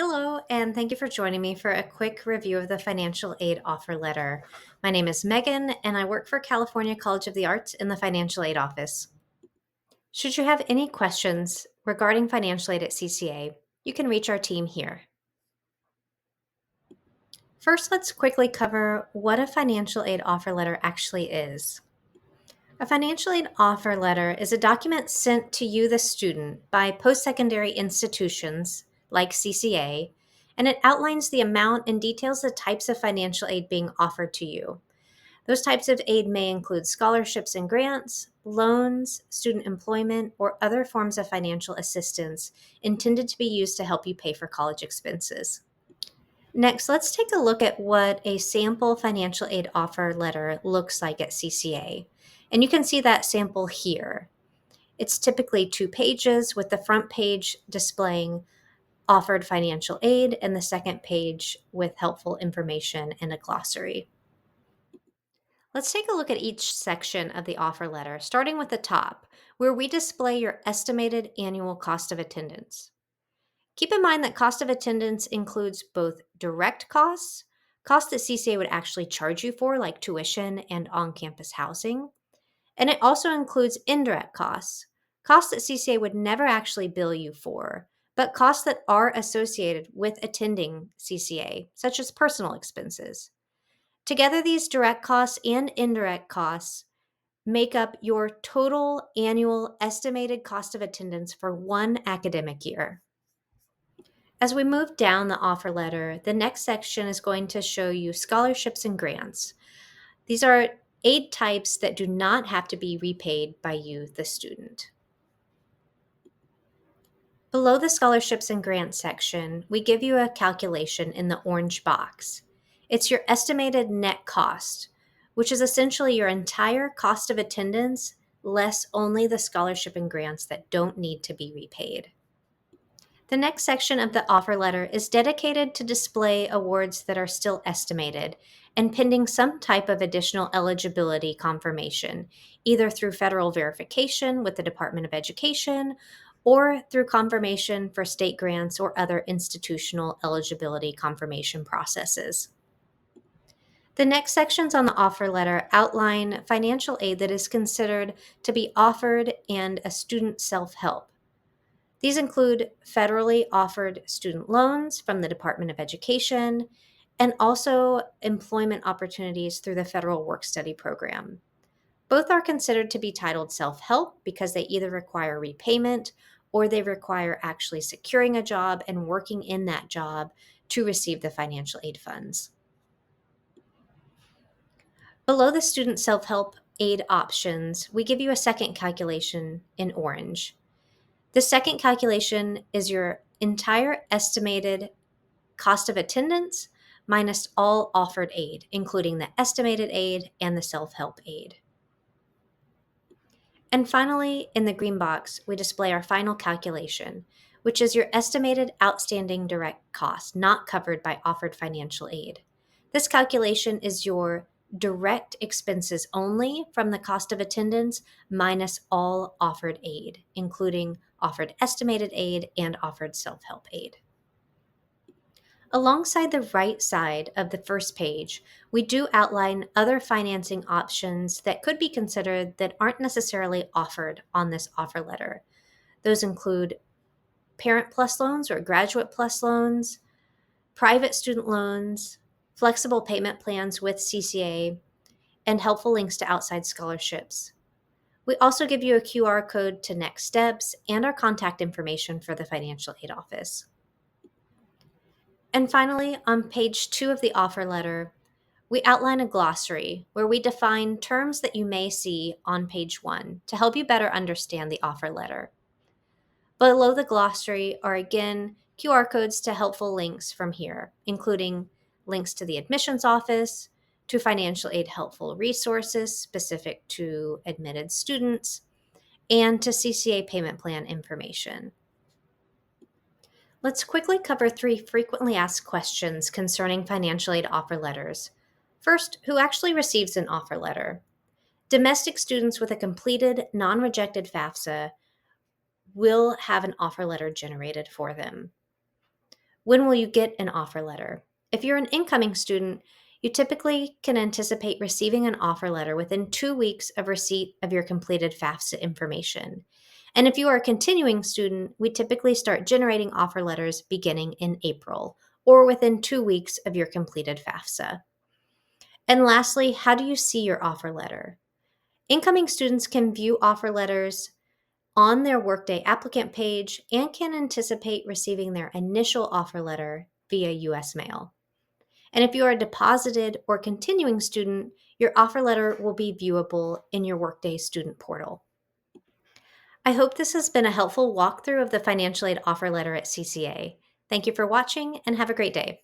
Hello, and thank you for joining me for a quick review of the financial aid offer letter. My name is Megan, and I work for California College of the Arts in the financial aid office. Should you have any questions regarding financial aid at CCA, you can reach our team here. First, let's quickly cover what a financial aid offer letter actually is. A financial aid offer letter is a document sent to you, the student, by post-secondary institutions like CCA, and it outlines the amount and details the types of financial aid being offered to you. Those types of aid may include scholarships and grants, loans, student employment, or other forms of financial assistance intended to be used to help you pay for college expenses. Next, let's take a look at what a sample financial aid offer letter looks like at CCA. And you can see that sample here. It's typically 2 pages, with the front page displaying offered financial aid and the second page with helpful information and a glossary. Let's take a look at each section of the offer letter, starting with the top, where we display your estimated annual cost of attendance. Keep in mind that cost of attendance includes both direct costs, costs that CCA would actually charge you for, like tuition and on campus housing, and it also includes indirect costs, costs that CCA would never actually bill you for, but costs that are associated with attending CCA, such as personal expenses. Together, these direct costs and indirect costs make up your total annual estimated cost of attendance for one academic year. As we move down the offer letter, the next section is going to show you scholarships and grants. These are aid types that do not have to be repaid by you, the student. Below the scholarships and grants section, we give you a calculation in the orange box. It's your estimated net cost, which is essentially your entire cost of attendance, less only the scholarship and grants that don't need to be repaid. The next section of the offer letter is dedicated to display awards that are still estimated and pending some type of additional eligibility confirmation, either through federal verification with the Department of Education or through confirmation for state grants or other institutional eligibility confirmation processes. The next sections on the offer letter outline financial aid that is considered to be offered and a student self-help. These include federally offered student loans from the Department of Education and also employment opportunities through the Federal Work-Study Program. Both are considered to be titled self-help because they either require repayment or they require actually securing a job and working in that job to receive the financial aid funds. Below the student self-help aid options, we give you a second calculation in orange. The second calculation is your entire estimated cost of attendance minus all offered aid, including the estimated aid and the self-help aid. And finally, in the green box, we display our final calculation, which is your estimated outstanding direct cost not covered by offered financial aid. This calculation is your direct expenses only from the cost of attendance minus all offered aid, including offered estimated aid and offered self-help aid. Alongside the right side of the first page, we do outline other financing options that could be considered that aren't necessarily offered on this offer letter. Those include Parent Plus loans or Graduate Plus loans, private student loans, flexible payment plans with CCA, and helpful links to outside scholarships. We also give you a QR code to next steps and our contact information for the financial aid office. And finally, on page 2 of the offer letter, we outline a glossary where we define terms that you may see on page 1 to help you better understand the offer letter. Below the glossary are again QR codes to helpful links from here, including links to the admissions office, to financial aid helpful resources specific to admitted students, and to CCA payment plan information. Let's quickly cover 3 frequently asked questions concerning financial aid offer letters. First, who actually receives an offer letter? Domestic students with a completed, non-rejected FAFSA will have an offer letter generated for them. When will you get an offer letter? If you're an incoming student, you typically can anticipate receiving an offer letter within 2 weeks of receipt of your completed FAFSA information. And if you are a continuing student, we typically start generating offer letters beginning in April or within 2 weeks of your completed FAFSA. And lastly, how do you see your offer letter? Incoming students can view offer letters on their Workday applicant page and can anticipate receiving their initial offer letter via US mail. And if you are a deposited or continuing student, your offer letter will be viewable in your Workday student portal. I hope this has been a helpful walkthrough of the financial aid offer letter at CCA. Thank you for watching and have a great day.